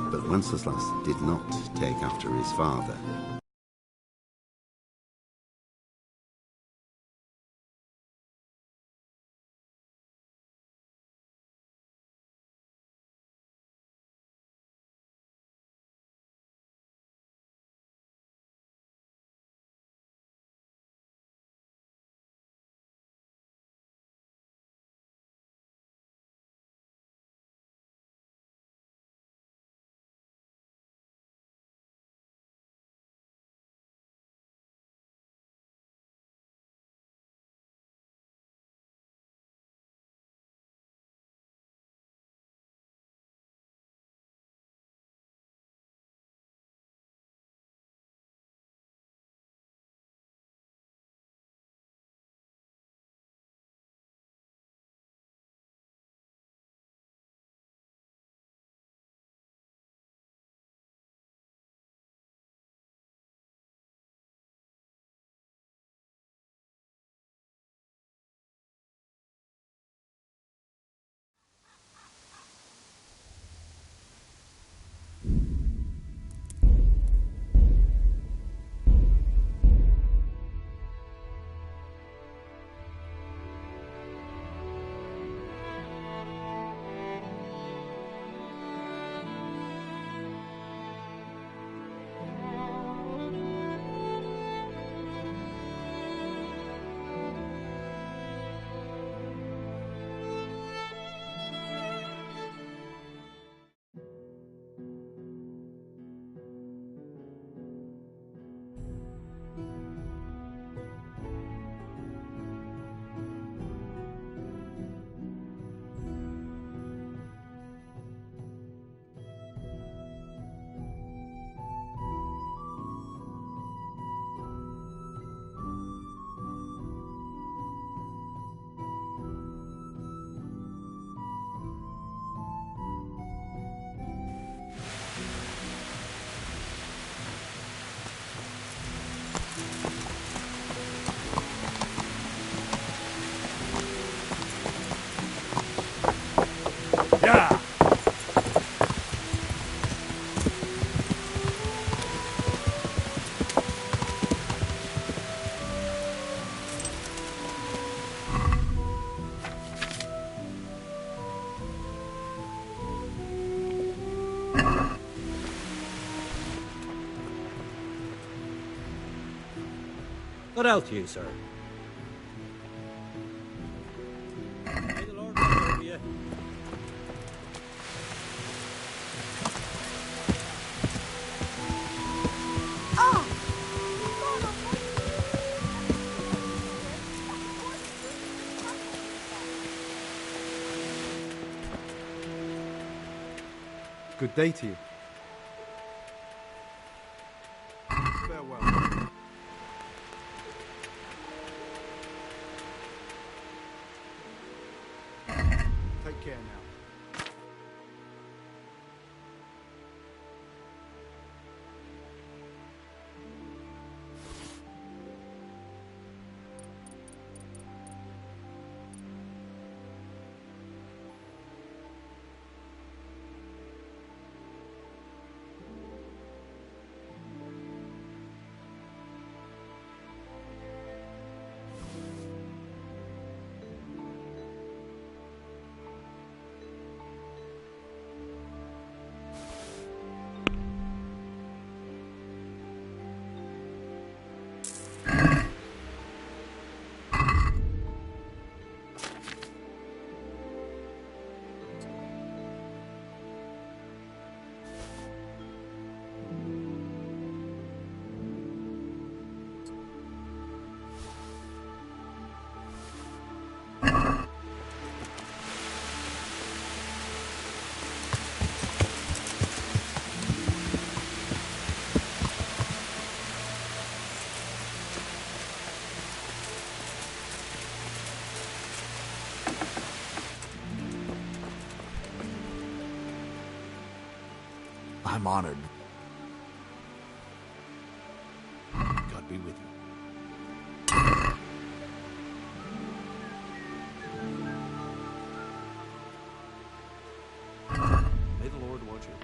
But Wenceslas did not take after his father. What else, you, sir? May the Lord watch over you. Good day to you. Farewell. Take care now. I'm honored. God be with you. May the Lord watch you.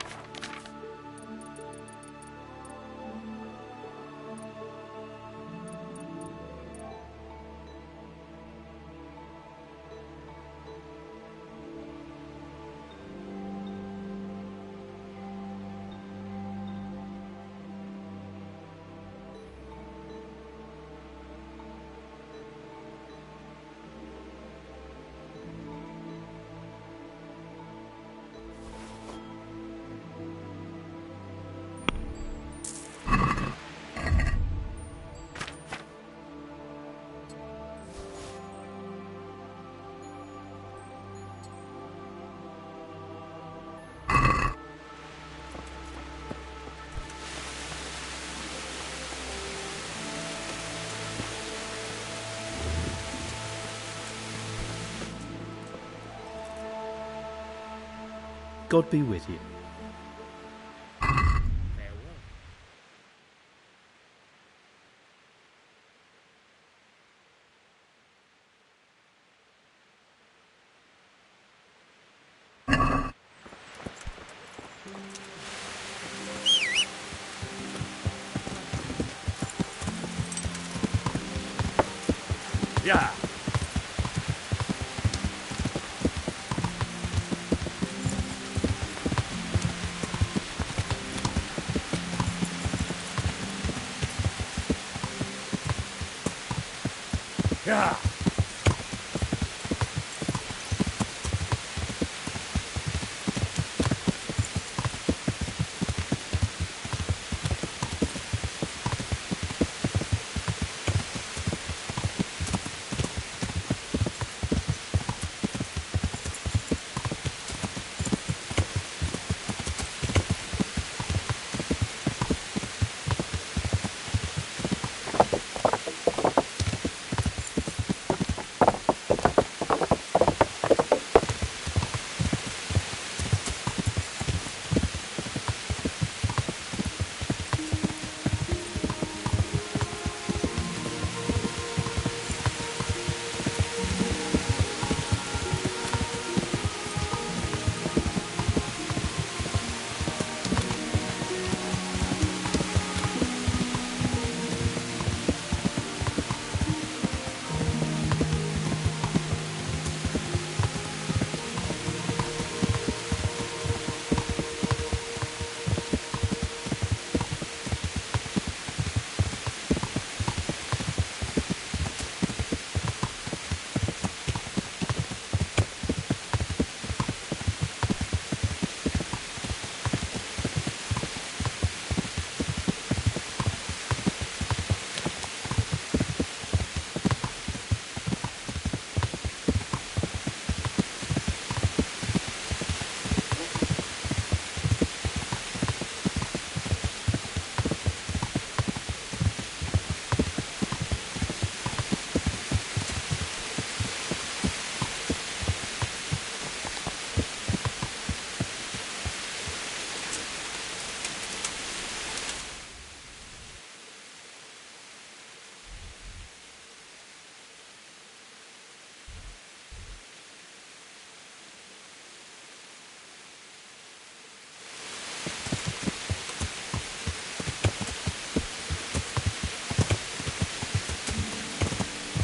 God be with you. Farewell. Yeah. Yeah.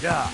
Yeah.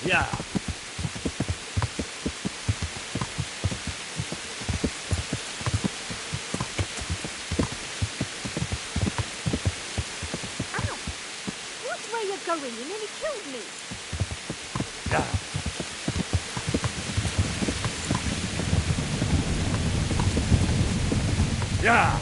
Yeah. Ow! Watch where you're going, you nearly killed me. Yeah. Yeah.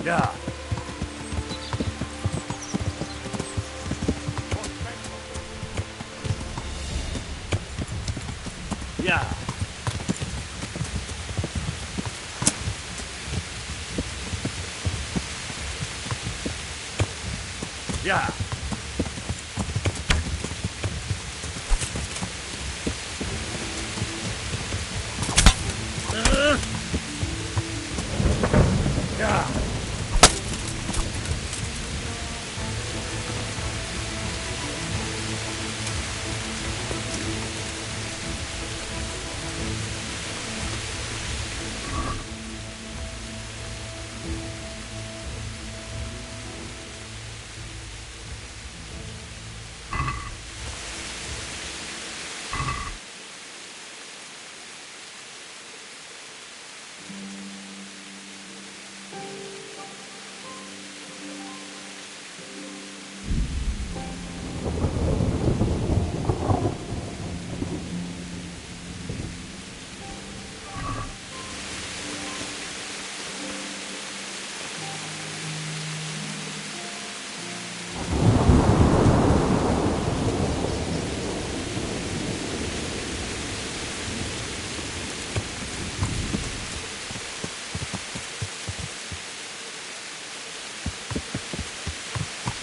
Yeah. Yeah. Yeah. Yeah.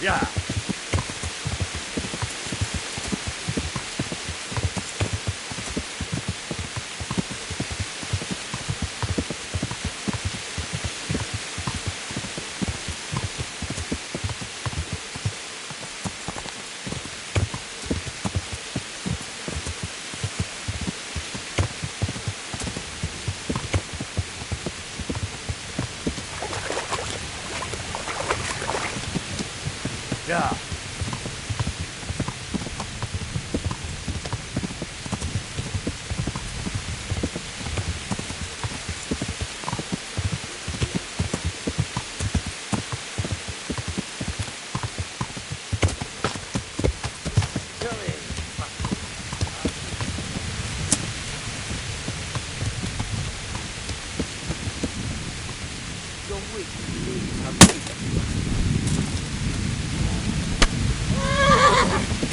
Yeah. Yeah.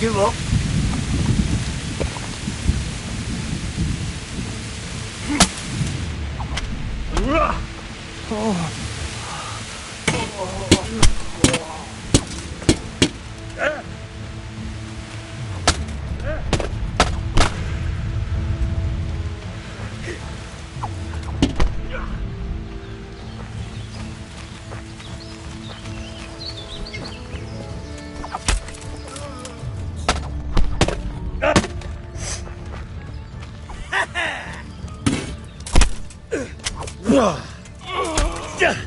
Give up. Yeah.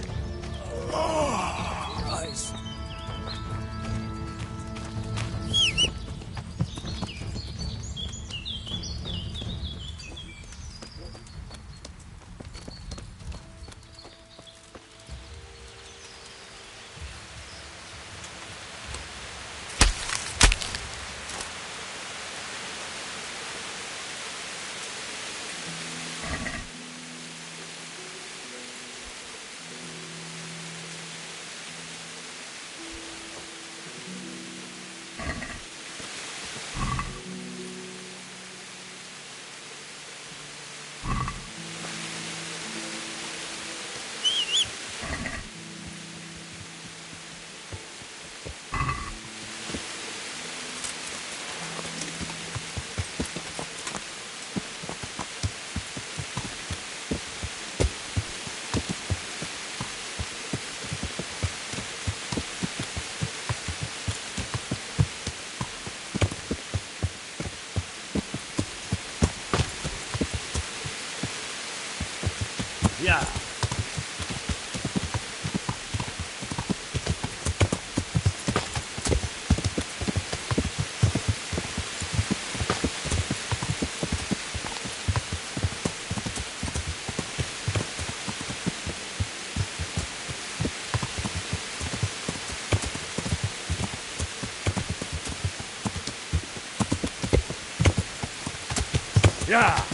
Yeah.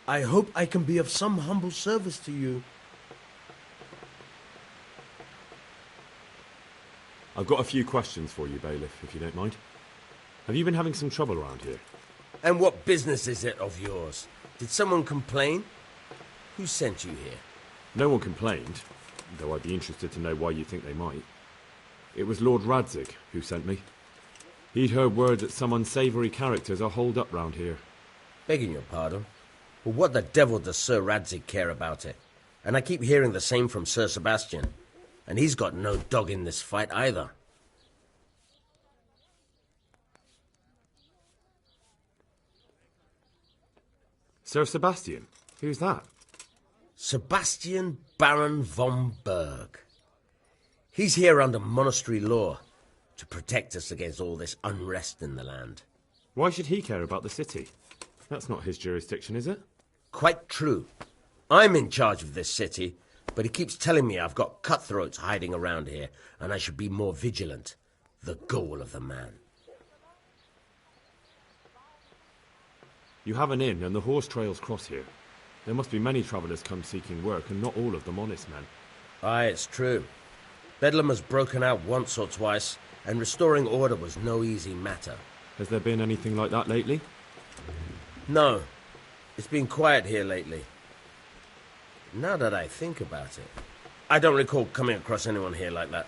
I hope I can be of some humble service to you. I've got a few questions for you, Bailiff, if you don't mind. Have you been having some trouble around here? And what business is it of yours? Did someone complain? Who sent you here? No one complained, though I'd be interested to know why you think they might. It was Lord Radzig who sent me. He'd heard word that some unsavoury characters are holed up round here. Begging your pardon? Well, what the devil does Sir Radzig care about it? And I keep hearing the same from Sir Sebastian. And he's got no dog in this fight either. Sir Sebastian? Who's that? Sebastian Baron von Berg. He's here under monastery law to protect us against all this unrest in the land. Why should he care about the city? That's not his jurisdiction, is it? Quite true. I'm in charge of this city, but he keeps telling me I've got cutthroats hiding around here, and I should be more vigilant. The goal of the man. You have an inn, and the horse trails cross here. There must be many travellers come seeking work, and not all of them honest men. Aye, it's true. Bedlam has broken out once or twice, and restoring order was no easy matter. Has there been anything like that lately? No. It's been quiet here lately. Now that I think about it, I don't recall coming across anyone here like that.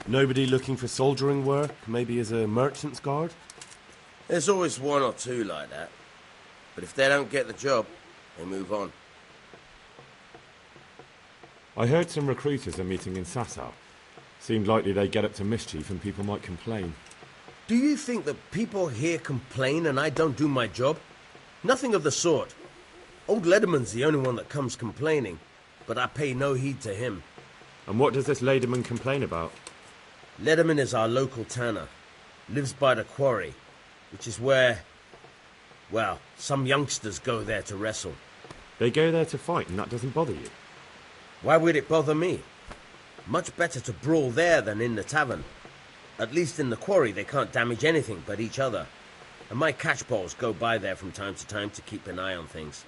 Nobody looking for soldiering work, maybe as a merchant's guard? There's always one or two like that. But if they don't get the job, they move on. I heard some recruiters are meeting in Sasau. Seemed likely they get up to mischief and people might complain. Do you think that people here complain and I don't do my job? Nothing of the sort. Old Lederman's the only one that comes complaining, but I pay no heed to him. And what does this Lederman complain about? Lederman is our local tanner. Lives by the quarry, which is where, well, some youngsters go there to wrestle. They go there to fight and that doesn't bother you? Why would it bother me? Much better to brawl there than in the tavern. At least in the quarry they can't damage anything but each other. And my catchballs go by there from time to time to keep an eye on things.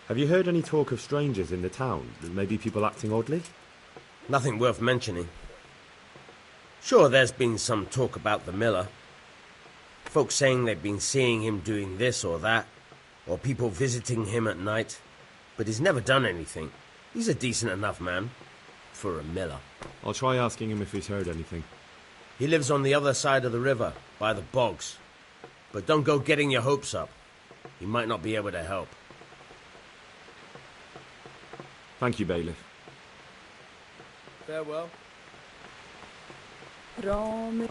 Have you heard any talk of strangers in the town? Maybe people acting oddly? Nothing worth mentioning. Sure, there's been some talk about the miller. Folks saying they've been seeing him doing this or that, or people visiting him at night. But he's never done anything. He's a decent enough man for a miller. I'll try asking him if he's heard anything. He lives on the other side of the river, by the bogs. But don't go getting your hopes up. He might not be able to help. Thank you, Bailiff. Farewell. Rom.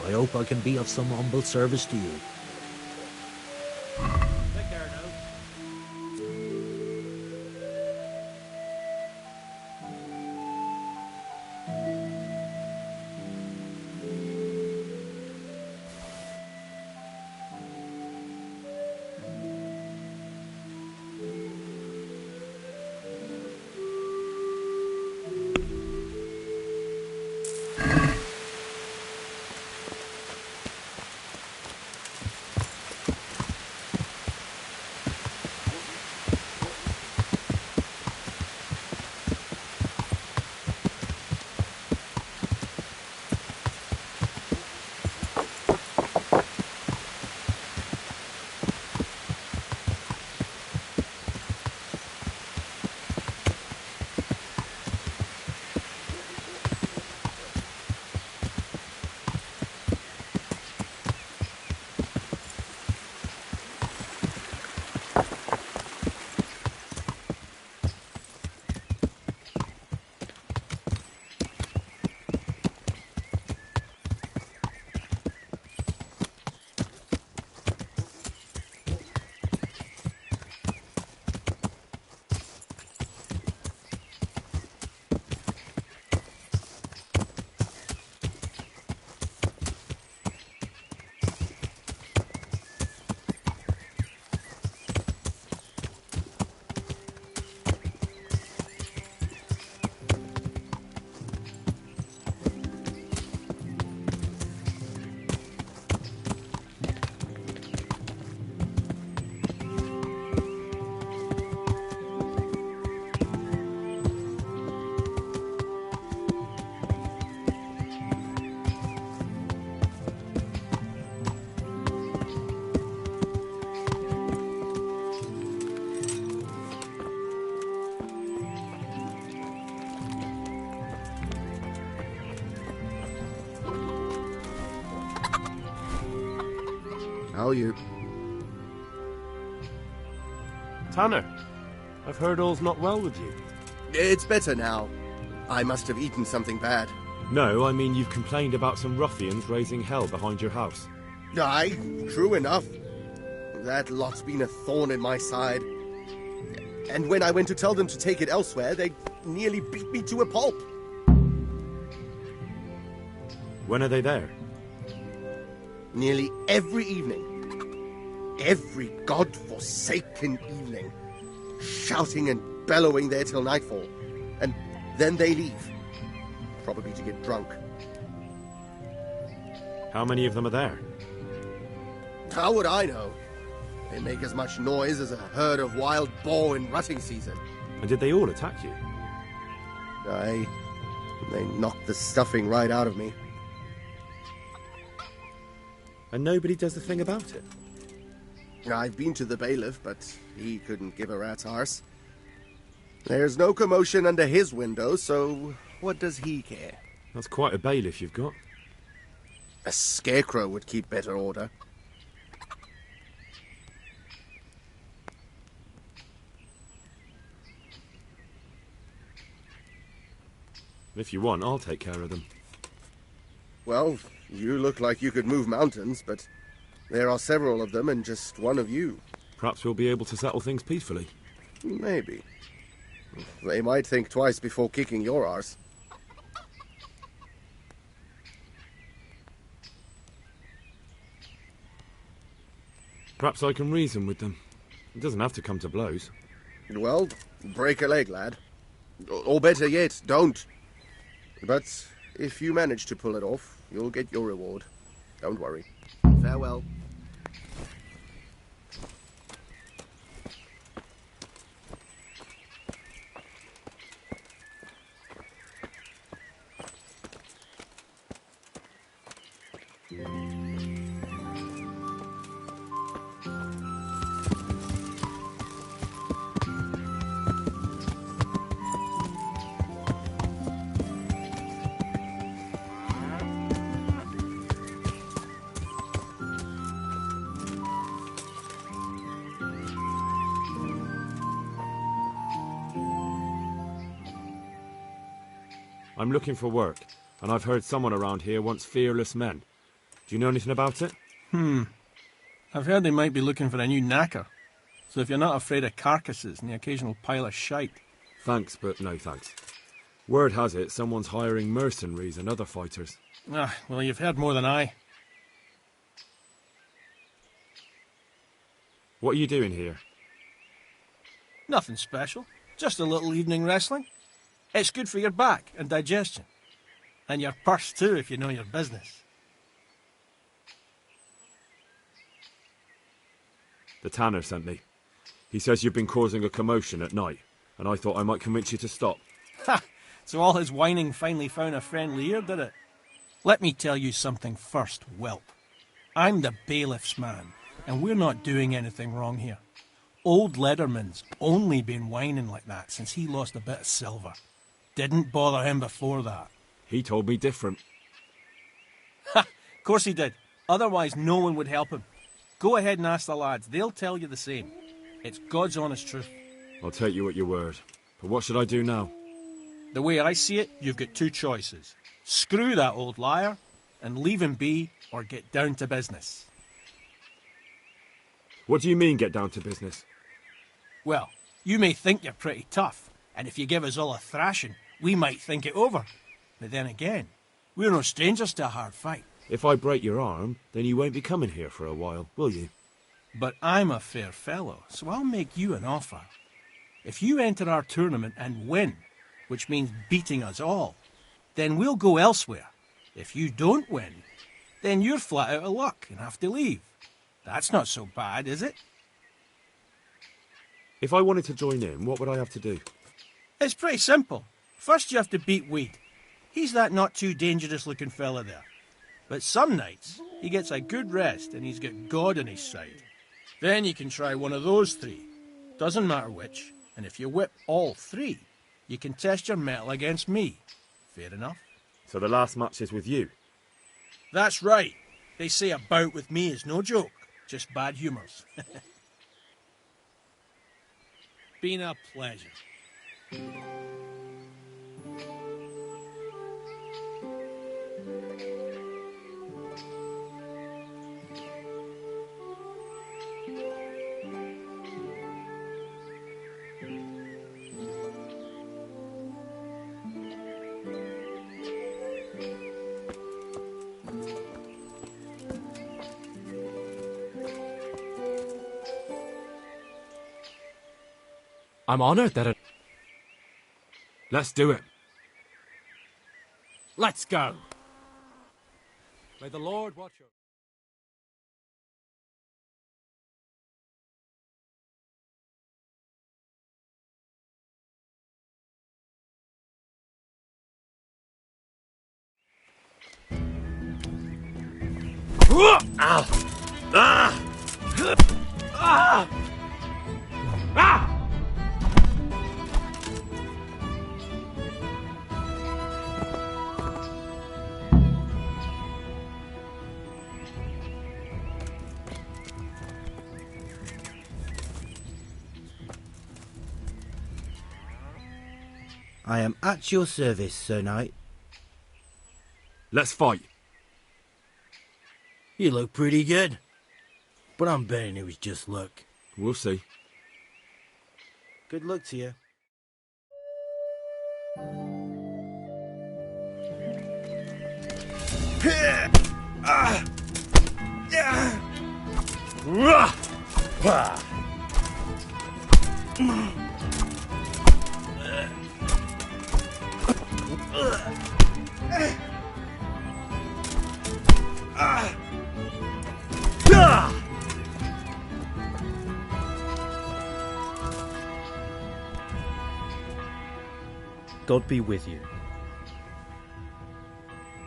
I hope I can be of some humble service to you. Take care now. are you? Tanner, I've heard all's not well with you. It's better now. I must have eaten something bad. No, I mean you've complained about some ruffians raising hell behind your house. Aye, true enough. That lot's been a thorn in my side. And when I went to tell them to take it elsewhere, they nearly beat me to a pulp. When are they there? Nearly every evening. Every god-forsaken evening. Shouting and bellowing there till nightfall. And then they leave. Probably to get drunk. How many of them are there? How would I know? They make as much noise as a herd of wild boar in rutting season. And did they all attack you? Aye. They knocked the stuffing right out of me. And nobody does a thing about it? I've been to the bailiff, but he couldn't give a rat's arse. There's no commotion under his window, so what does he care? That's quite a bailiff you've got. A scarecrow would keep better order. If you want, I'll take care of them. Well, you look like you could move mountains, but there are several of them and just one of you. Perhaps we'll be able to settle things peacefully. Maybe. They might think twice before kicking your arse. Perhaps I can reason with them. It doesn't have to come to blows. Well, break a leg, lad. Or better yet, don't. But if you manage to pull it off, you'll get your reward. Don't worry. Farewell. I'm looking for work, and I've heard someone around here wants fearless men. Do you know anything about it? I've heard they might be looking for a new knacker. So if you're not afraid of carcasses and the occasional pile of shite... Thanks, but no thanks. Word has it someone's hiring mercenaries and other fighters. Ah, well, you've heard more than I. What are you doing here? Nothing special. Just a little evening wrestling. It's good for your back and digestion. And your purse too, if you know your business. The tanner sent me. He says you've been causing a commotion at night, and I thought I might convince you to stop. Ha! So all his whining finally found a friendly ear, did it? Let me tell you something first, whelp. I'm the bailiff's man, and we're not doing anything wrong here. Old Lederman's only been whining like that since he lost a bit of silver. Didn't bother him before that. He told me different. Ha! Of course he did. Otherwise no one would help him. Go ahead and ask the lads. They'll tell you the same. It's God's honest truth. I'll take you at your word. But what should I do now? The way I see it, you've got two choices. Screw that old liar and leave him be, or get down to business. What do you mean, get down to business? Well, you may think you're pretty tough, and if you give us all a thrashing, we might think it over. But then again, we're no strangers to a hard fight. If I break your arm, then you won't be coming here for a while, will you? But I'm a fair fellow, so I'll make you an offer. If you enter our tournament and win, which means beating us all, then we'll go elsewhere. If you don't win, then you're flat out of luck and have to leave. That's not so bad, is it? If I wanted to join in, what would I have to do? It's pretty simple. First you have to beat Weed. He's that not too dangerous looking fella there. But some nights, he gets a good rest and he's got God on his side. Then you can try one of those three. Doesn't matter which. And if you whip all three, you can test your mettle against me. Fair enough? So the last match is with you? That's right. They say a bout with me is no joke. just bad humours. Been a pleasure. I'm honored that Let's do it. Let's go. May the Lord watch over. I am at your service, Sir Knight. Let's fight. You look pretty good. But I'm betting it was just luck. We'll see. Good luck to you. God be with you.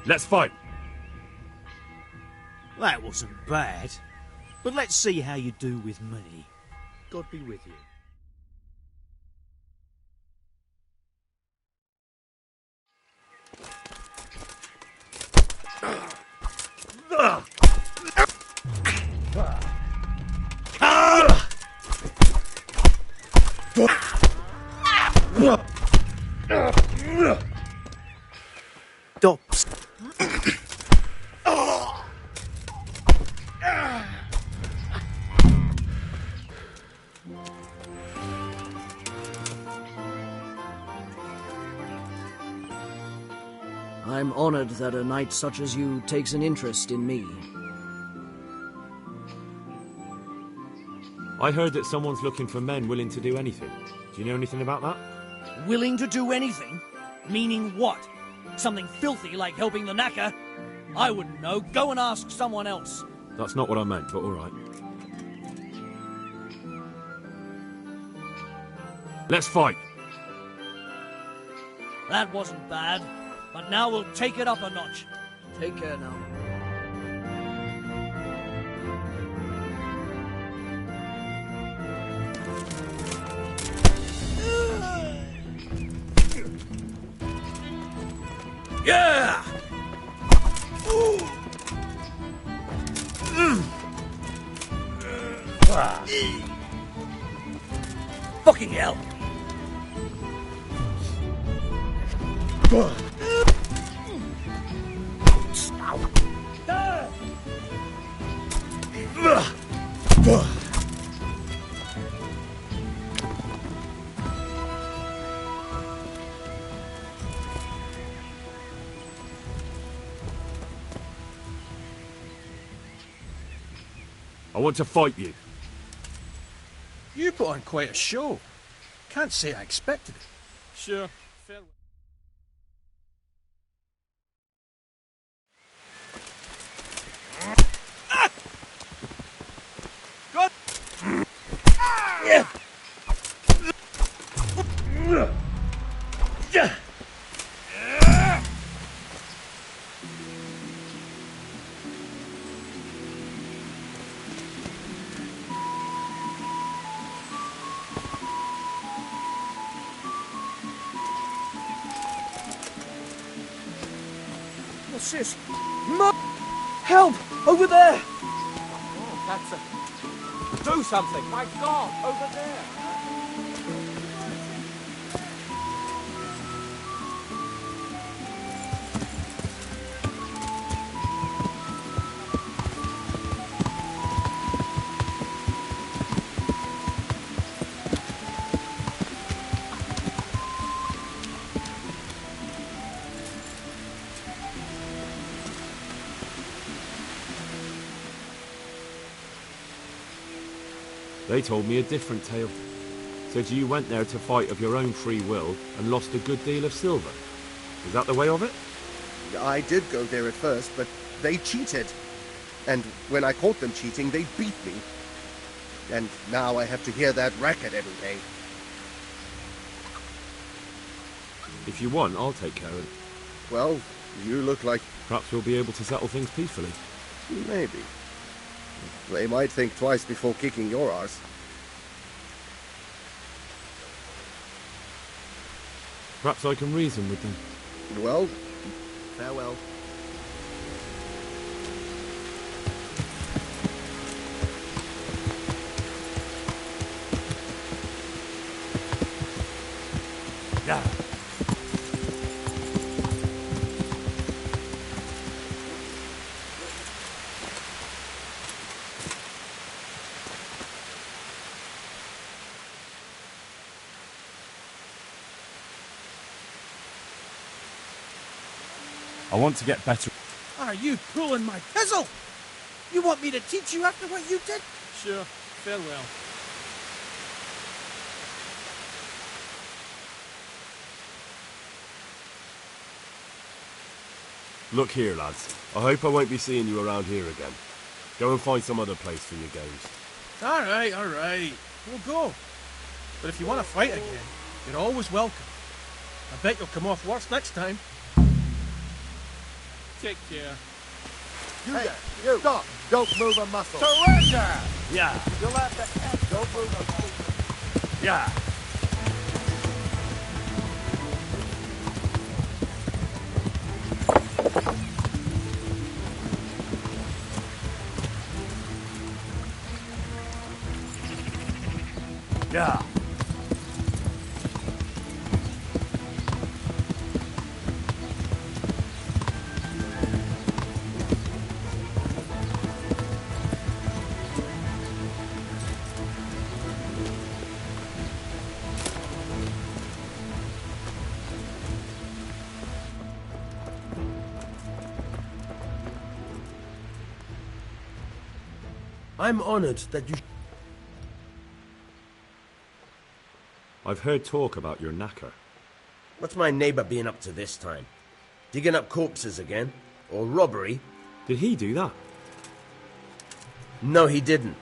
Let's fight. That wasn't bad. But let's see how you do with me. God be with you. Stops. I'm honored that a knight such as you takes an interest in me. I heard that someone's looking for men willing to do anything. Do you know anything about that? Willing to do anything? Meaning what? Something filthy like helping the knacker? I wouldn't know. Go and ask someone else. That's not what I meant, but all right. Let's fight. That wasn't bad. But now we'll take it up a notch. Take care now. Yeah! Fucking hell! I want to fight you. You put on quite a show. Can't say I expected it. Sure. Good. What's this? Help! Over there! Oh, that's a Do something! My God! Over there! They told me a different tale. Said you went there to fight of your own free will and lost a good deal of silver. Is that the way of it? I did go there at first, but they cheated. And when I caught them cheating, they beat me. And now I have to hear that racket every day. If you want, I'll take care of it. Well, you look like... Perhaps we'll be able to settle things peacefully. Maybe. They might think twice before kicking your arse. Perhaps I can reason with them. Well, farewell. Yeah. I want to get better. Are you pulling my pizzle? You want me to teach you after what you did? Sure. Farewell. Look here, lads. I hope I won't be seeing you around here again. Go and find some other place for your games. All right. We'll go. But if you want to fight again, you're always welcome. I bet you'll come off worse next time. Take care. You stop! Don't move a muscle. Surrender! Yeah. You'll have to end. Don't move a muscle. Yeah. Yeah. I'm honored that you... I've heard talk about your knacker. What's my neighbor being up to this time? Digging up corpses again? Or robbery? Did he do that? No, he didn't.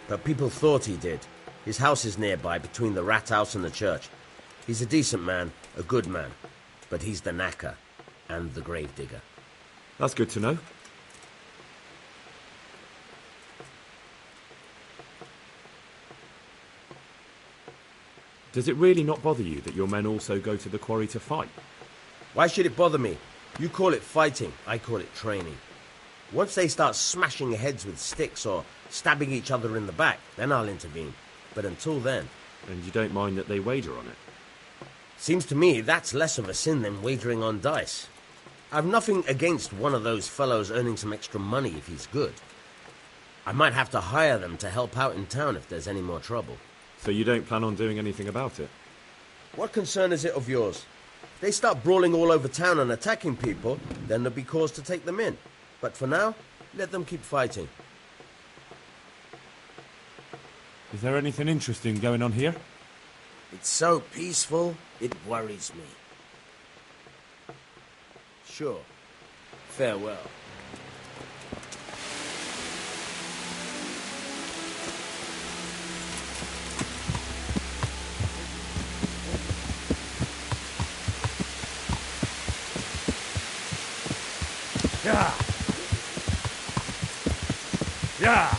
But people thought he did. His house is nearby, between the rat house and the church. He's a decent man, a good man. But he's the knacker and the gravedigger. That's good to know. Does it really not bother you that your men also go to the quarry to fight? Why should it bother me? You call it fighting, I call it training. Once they start smashing heads with sticks or stabbing each other in the back, then I'll intervene. But until then... And you don't mind that they wager on it? Seems to me that's less of a sin than wagering on dice. I've nothing against one of those fellows earning some extra money if he's good. I might have to hire them to help out in town if there's any more trouble. So you don't plan on doing anything about it? What concern is it of yours? If they start brawling all over town and attacking people, then there'll be cause to take them in. But for now, let them keep fighting. Is there anything interesting going on here? It's so peaceful, it worries me. Sure. Farewell. Yeah. Yeah.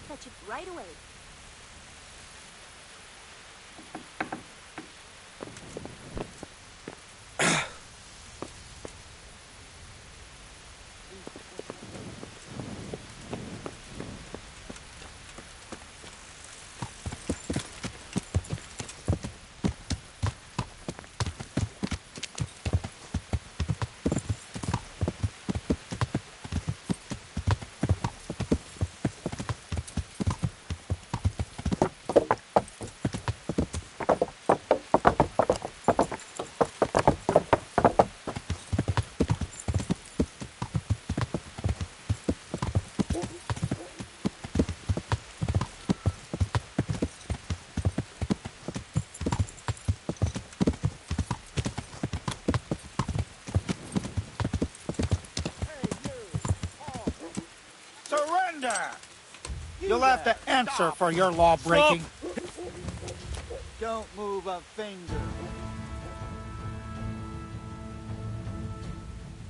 Catch it right away. Surrender! You'll have to answer for your law breaking. Don't move a finger.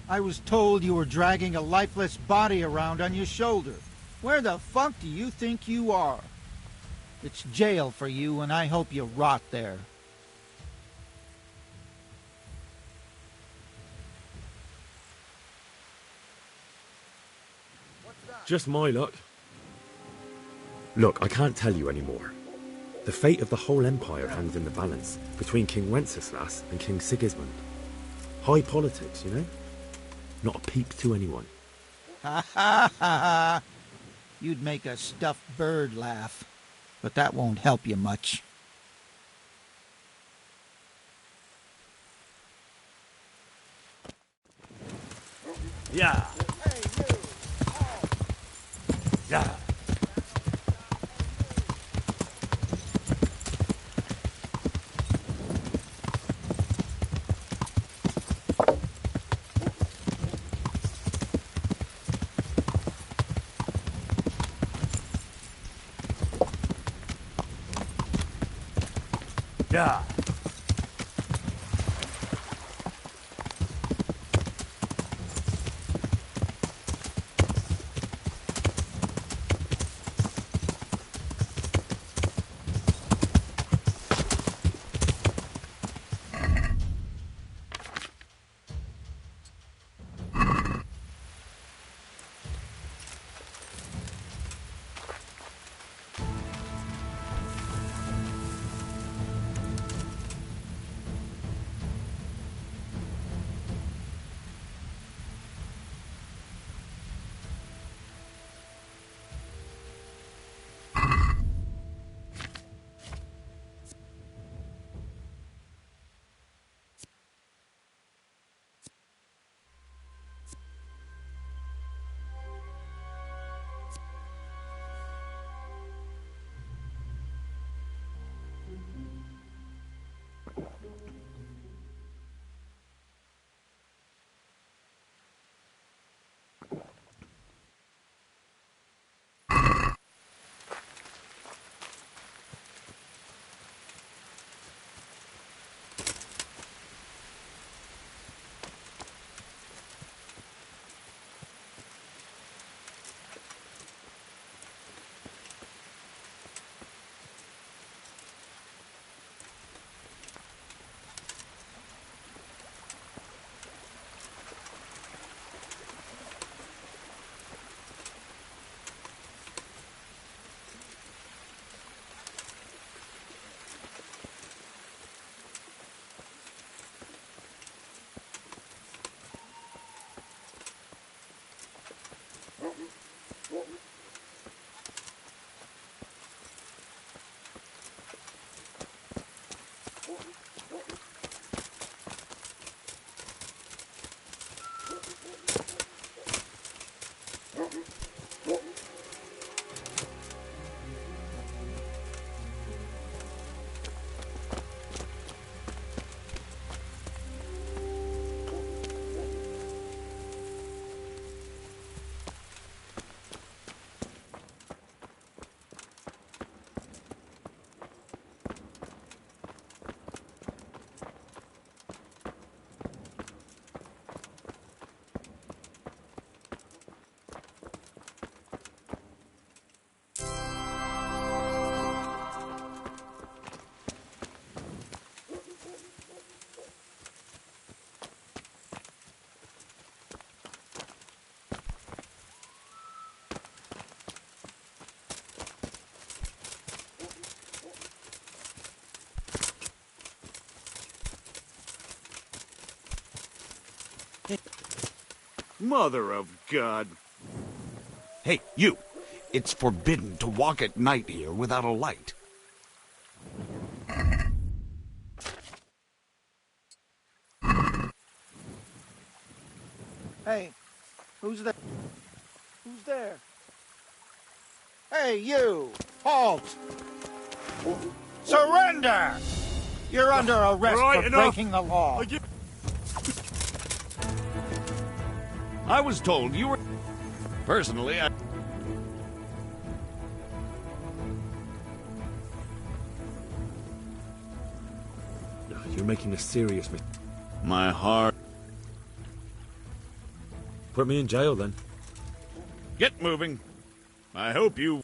I was told you were dragging a lifeless body around on your shoulder. Where the fuck do you think you are? It's jail for you, and I hope you rot there. Just my luck. Look, I can't tell you anymore. The fate of the whole empire hangs in the balance between King Wenceslas and King Sigismund. High politics, you know? Not a peep to anyone. Ha ha ha! You'd make a stuffed bird laugh, but that won't help you much. Yeah. Yeah. Yeah. Mother of God. Hey, you! It's forbidden to walk at night here without a light. Hey, who's there? Who's there? Hey, you! Halt! Surrender! You're under arrest for breaking the law. I was told you were... Personally, You're making a serious mistake. My heart... Put me in jail, then. Get moving. I hope you...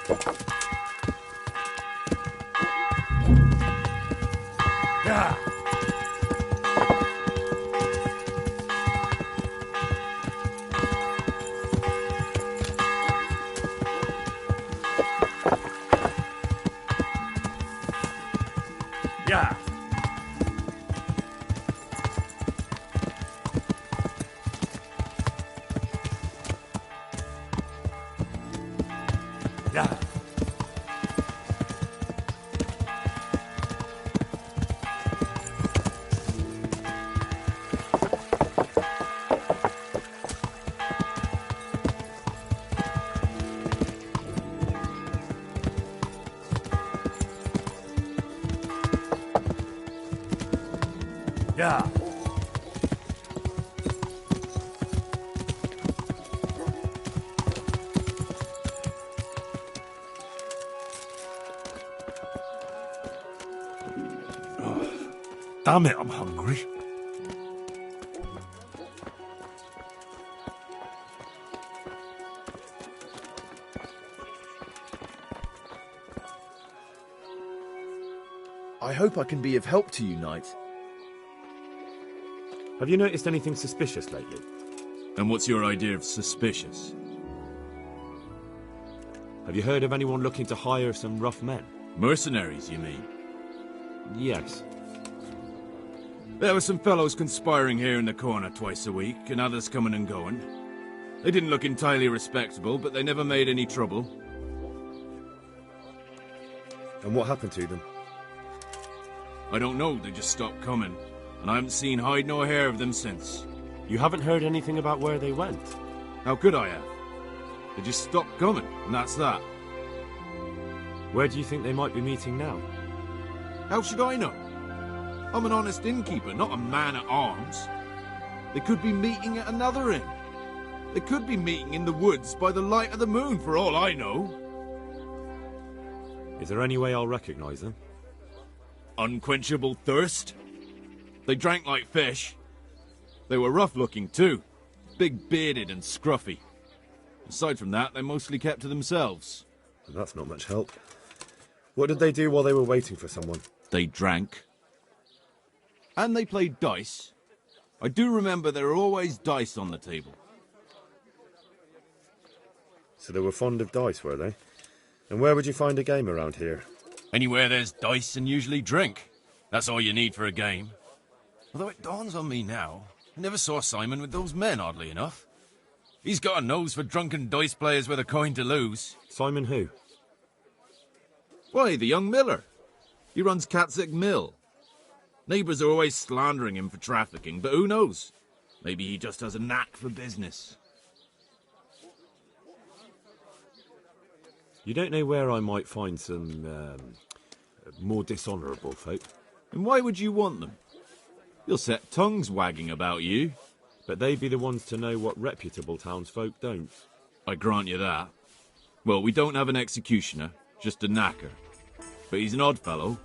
Yeah. Yeah. Yeah. Yeah. Damn it, I'm hungry. I hope I can be of help to you, Knight. Have you noticed anything suspicious lately? And what's your idea of suspicious? Have you heard of anyone looking to hire some rough men? Mercenaries, you mean? Yes. There were some fellows conspiring here in the corner twice a week, and others coming and going. They didn't look entirely respectable, but they never made any trouble. And what happened to them? I don't know, they just stopped coming, and I haven't seen hide nor hair of them since. You haven't heard anything about where they went? How could I have? They just stopped coming, and that's that. Where do you think they might be meeting now? How should I know? I'm an honest innkeeper, not a man-at-arms. They could be meeting at another inn. They could be meeting in the woods by the light of the moon, for all I know. Is there any way I'll recognize them? Unquenchable thirst. They drank like fish. They were rough-looking, too. Big-bearded and scruffy. Aside from that, they mostly kept to themselves. That's not much help. What did they do while they were waiting for someone? They drank. And they played dice. I do remember there were always dice on the table. So they were fond of dice, were they? And where would you find a game around here? Anywhere there's dice and usually drink. That's all you need for a game. Although it dawns on me now, I never saw Simon with those men, oddly enough. He's got a nose for drunken dice players with a coin to lose. Simon who? Why, the young miller. He runs Catzick Mill. Neighbours are always slandering him for trafficking, but who knows? Maybe he just has a knack for business. You don't know where I might find some more dishonourable folk? And why would you want them? You'll set tongues wagging about you. But they'd be the ones to know what reputable townsfolk don't. I grant you that. Well, we don't have an executioner, just a knacker. But he's an odd fellow.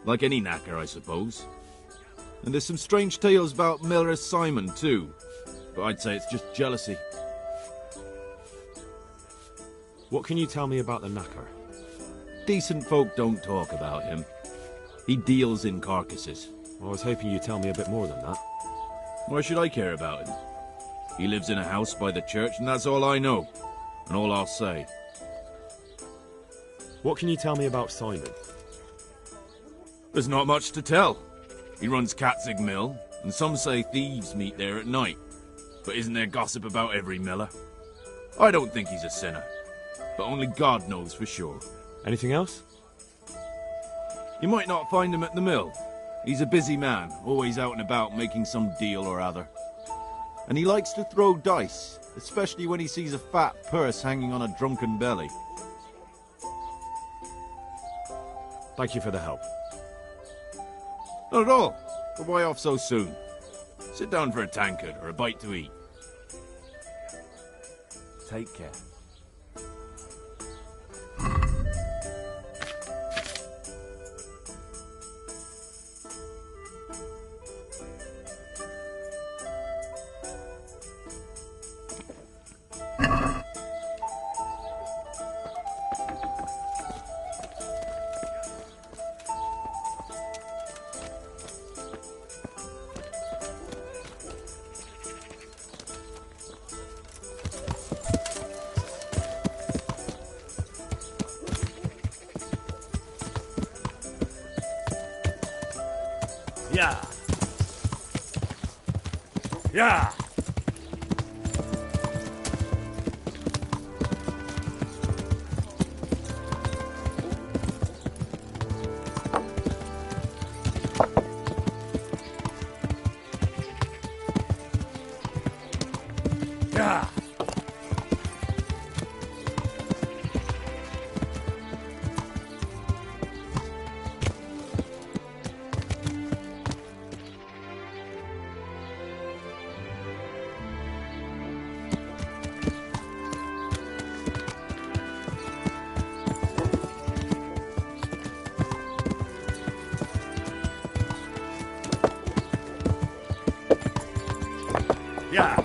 Like any knacker, I suppose. And there's some strange tales about Miller Simon, too. But I'd say it's just jealousy. What can you tell me about the knacker? Decent folk don't talk about him. He deals in carcasses. I was hoping you'd tell me a bit more than that. Why should I care about him? He lives in a house by the church, and that's all I know. And all I'll say. What can you tell me about Simon? There's not much to tell. He runs Catzick Mill, and some say thieves meet there at night. But isn't there gossip about every miller? I don't think he's a sinner. But only God knows for sure. Anything else? You might not find him at the mill. He's a busy man, always out and about making some deal or other. And he likes to throw dice, especially when he sees a fat purse hanging on a drunken belly. Thank you for the help. Not at all. But why off so soon? Sit down for a tankard or a bite to eat. Take care. Yeah. Yeah. Yeah. Yeah.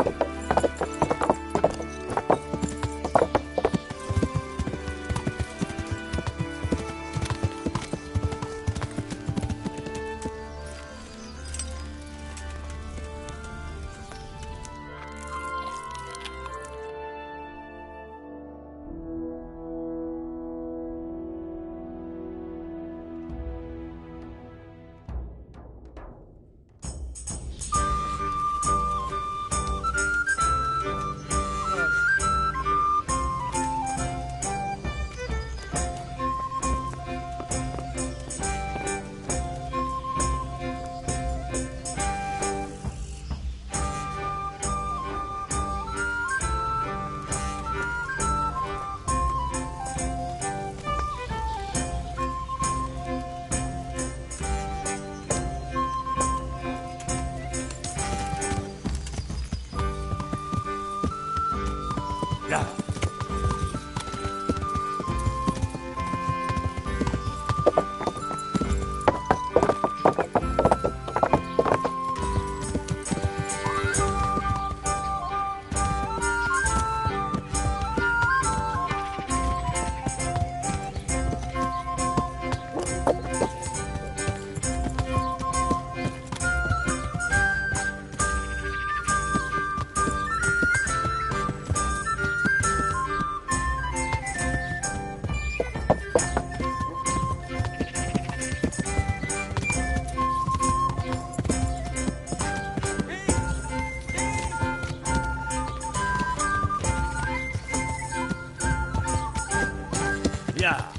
Yeah. Yeah.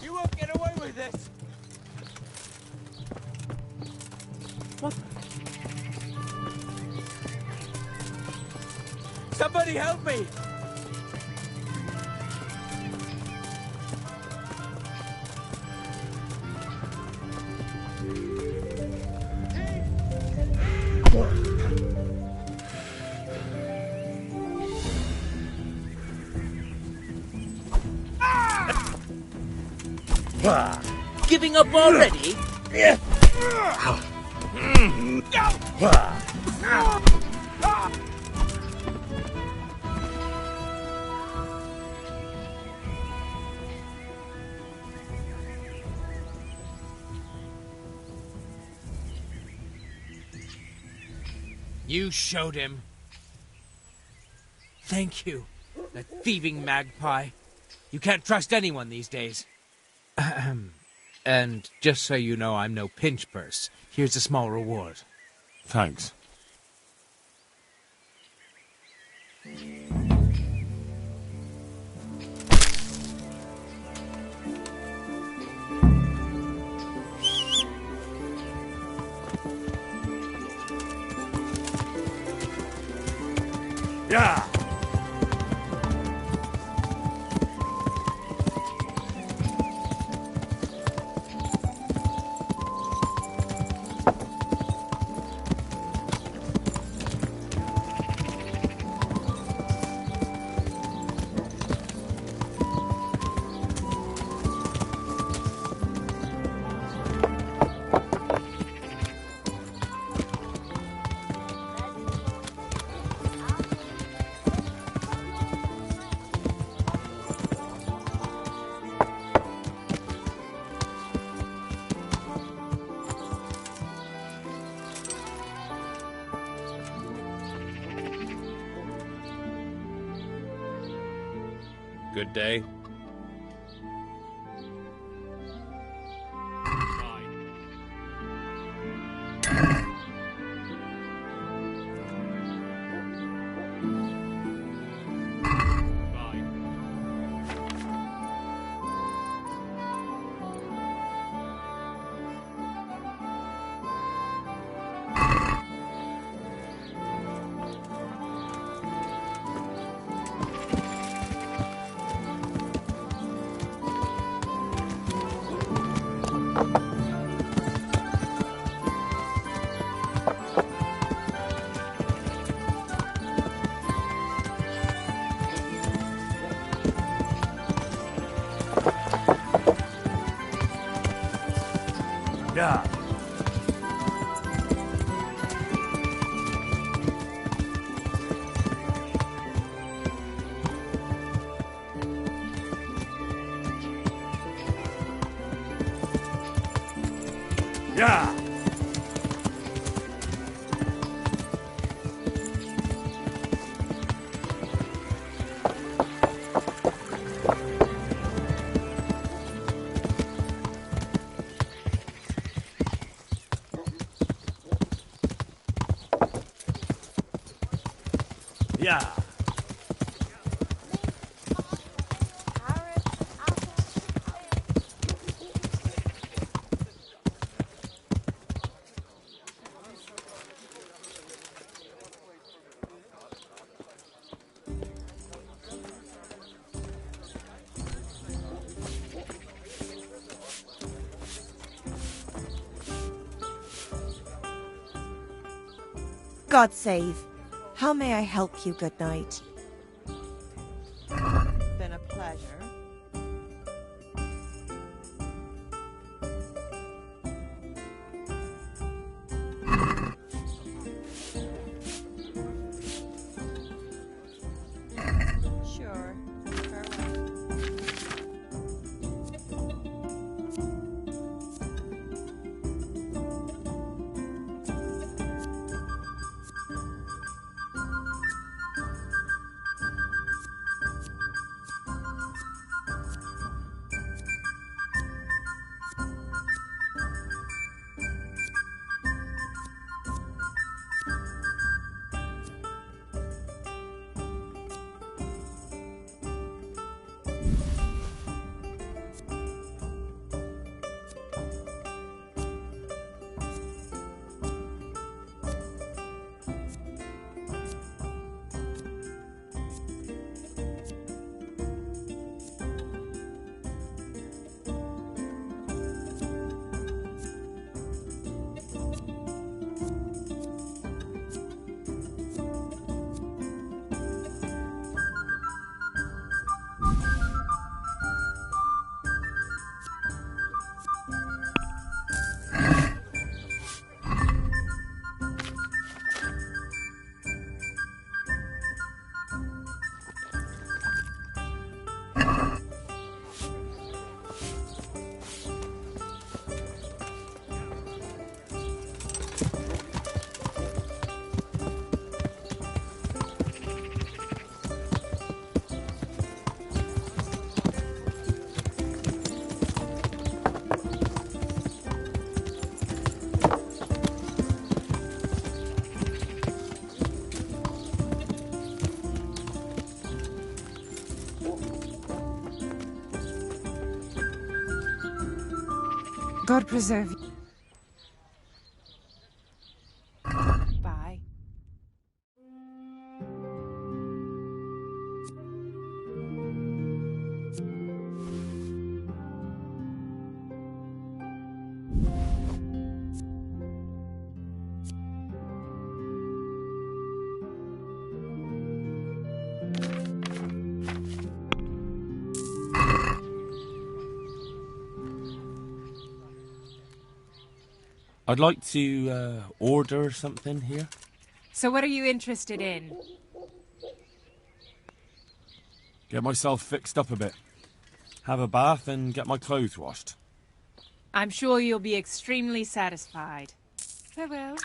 You won't get away with this. What? Somebody help me! Giving up already? You showed him. Thank you, that thieving magpie. You can't trust anyone these days. And just so you know, I'm no pinch purse. Here's a small reward. Thanks. Yeah. Good day. Yeah. Yeah. Yeah. God save. How may I help you, good knight? Been a pleasure. Sure. Farewell. God preserve you. Bye. I'd like to order something here. So what are you interested in? Get myself fixed up a bit. Have a bath and get my clothes washed. I'm sure you'll be extremely satisfied. Farewell.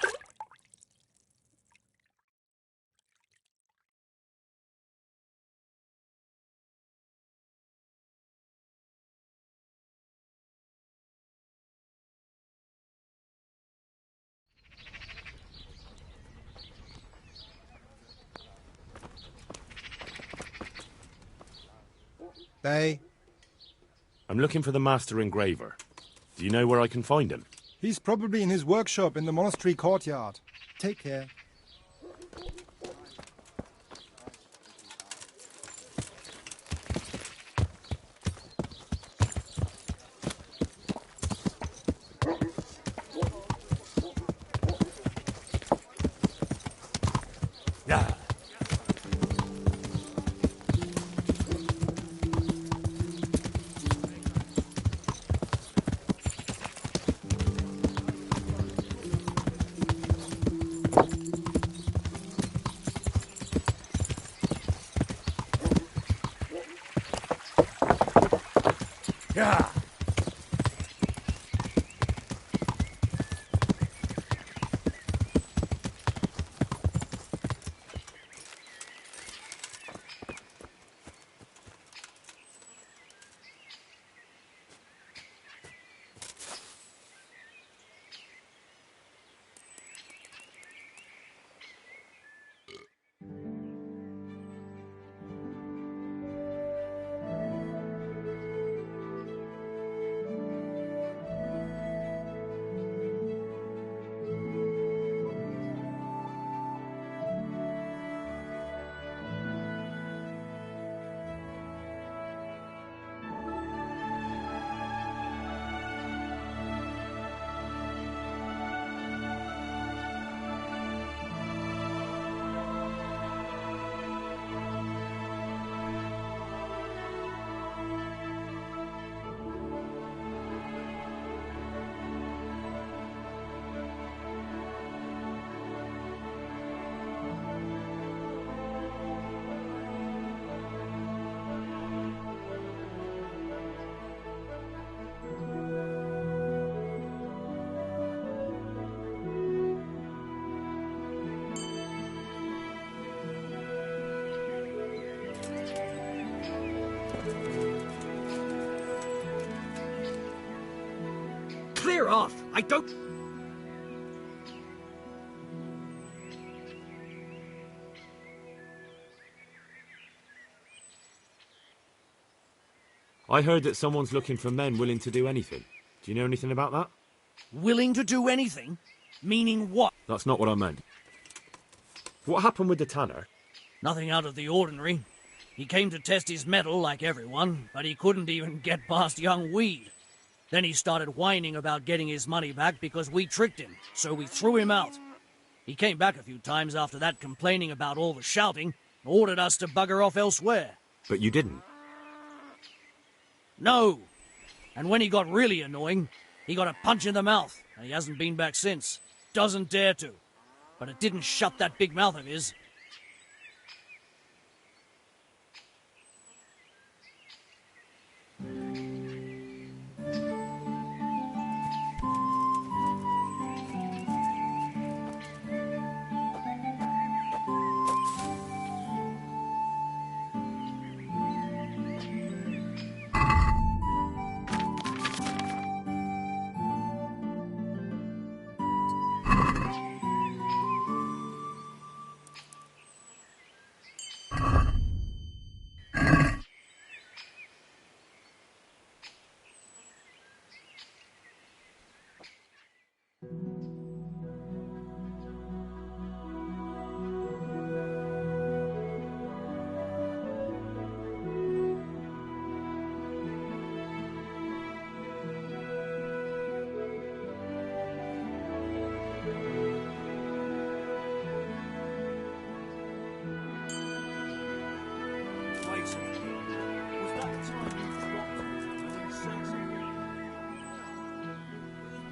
Bay? I'm looking for the master engraver. Do you know where I can find him? He's probably in his workshop in the monastery courtyard. Take care. Yeah. Clear off! I don't... I heard that someone's looking for men willing to do anything. Do you know anything about that? Willing to do anything? Meaning what? That's not what I meant. What happened with the tanner? Nothing out of the ordinary. He came to test his mettle like everyone, but he couldn't even get past young Weed. Then he started whining about getting his money back because we tricked him, so we threw him out. He came back a few times after that complaining about all the shouting, ordered us to bugger off elsewhere. But you didn't? No. And when he got really annoying, he got a punch in the mouth, and he hasn't been back since. Doesn't dare to. But it didn't shut that big mouth of his.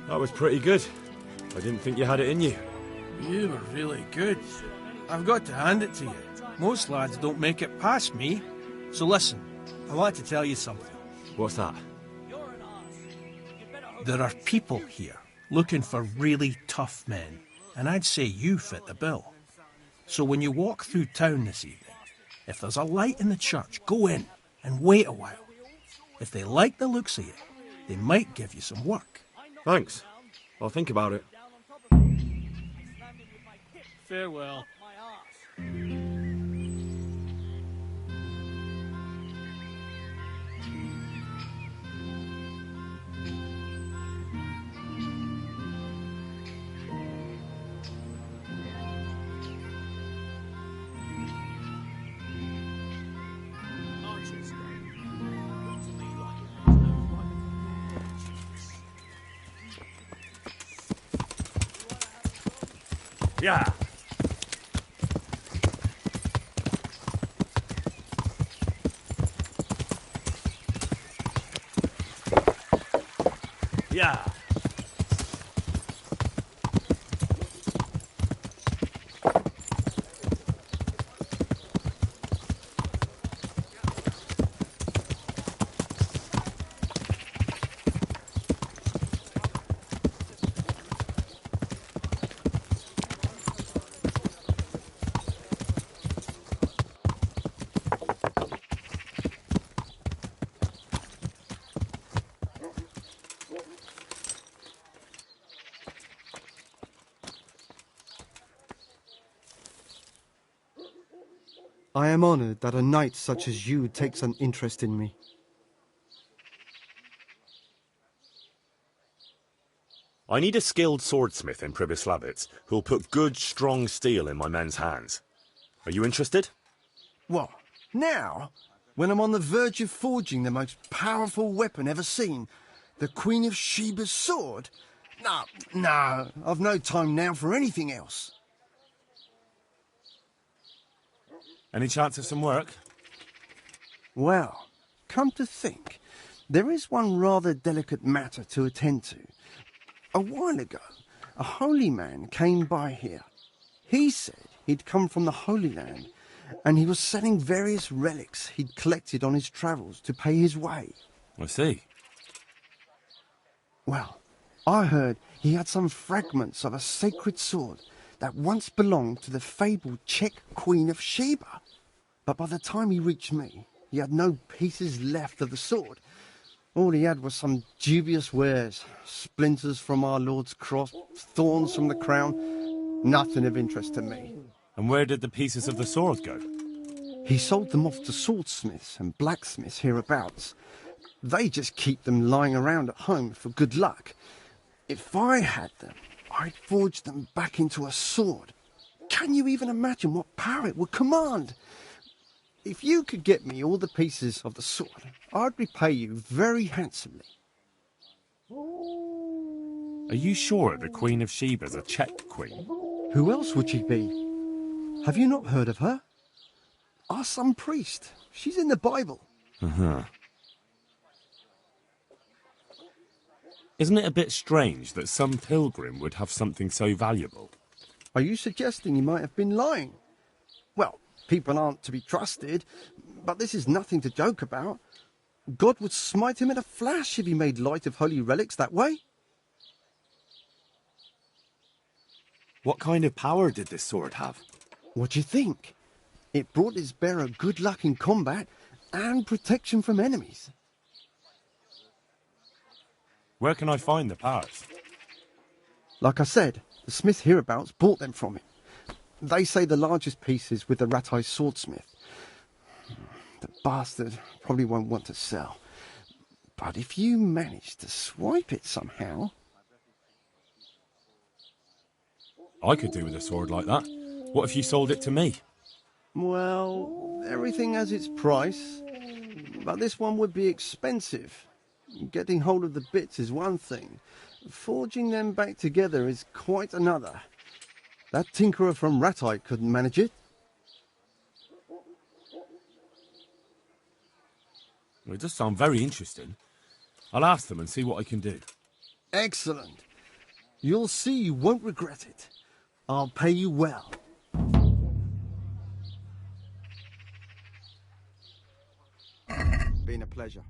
That was pretty good. I didn't think you had it in you. You were really good. I've got to hand it to you. Most lads don't make it past me. So listen, I want to tell you something. What's that? There are people here looking for really tough men, and I'd say you fit the bill. So when you walk through town this evening, if there's a light in the church, go in and wait a while. If they like the looks of you, they might give you some work. Thanks. I'll think about it. Farewell. Yeah. Yeah. I am honored that a knight such as you takes an interest in me. I need a skilled swordsmith in Pribyslavitz who'll put good, strong steel in my men's hands. Are you interested? What? Now? When I'm on the verge of forging the most powerful weapon ever seen? The Queen of Sheba's sword? No, I've no time now for anything else. Any chance of some work? Well, come to think, there is one rather delicate matter to attend to. A while ago, a holy man came by here. He said he'd come from the Holy Land, and he was selling various relics he'd collected on his travels to pay his way. I see. Well, I heard he had some fragments of a sacred sword that once belonged to the fabled Czech Queen of Sheba. But by the time he reached me, He had no pieces left of the sword. All he had was some dubious wares. Splinters from our Lord's cross, thorns from the crown. Nothing of interest to me. And where did the pieces of the sword go? He sold them off to swordsmiths and blacksmiths hereabouts. They just keep them lying around at home for good luck. If I had them, I'd forge them back into a sword. Can you even imagine what power it would command? If you could get me all the pieces of the sword, I'd repay you very handsomely. Are you sure the Queen of Sheba's a Czech queen? Who else would she be? Have you not heard of her? Our son priest. She's in the Bible. Uh-huh. Isn't it a bit strange that some pilgrim would have something so valuable? Are you suggesting he might have been lying? Well, people aren't to be trusted, but this is nothing to joke about. God would smite him in a flash if he made light of holy relics that way. What kind of power did this sword have? What do you think? It brought its bearer good luck in combat and protection from enemies. Where can I find the parts? Like I said, the smith hereabouts bought them from him. They say the largest piece is with the rat-eyed swordsmith. The bastard probably won't want to sell. But if you manage to swipe it somehow... I could do with a sword like that. What if you sold it to me? Well, everything has its price. But this one would be expensive. Getting hold of the bits is one thing. Forging them back together is quite another. That tinkerer from Ratite couldn't manage it. Well, it does sound very interesting. I'll ask them and see what I can do. Excellent. You'll see you won't regret it. I'll pay you well. Been a pleasure.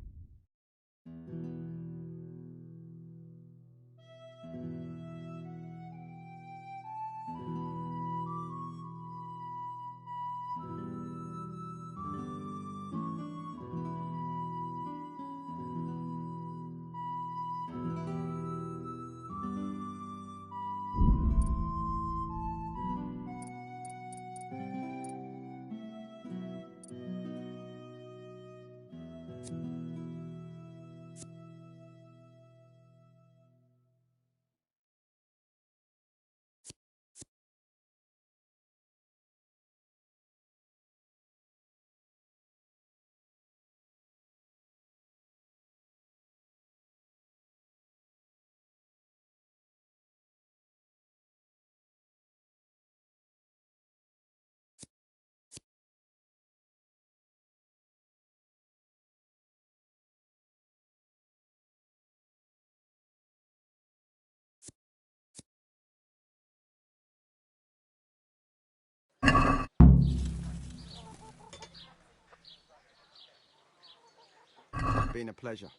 Been a pleasure.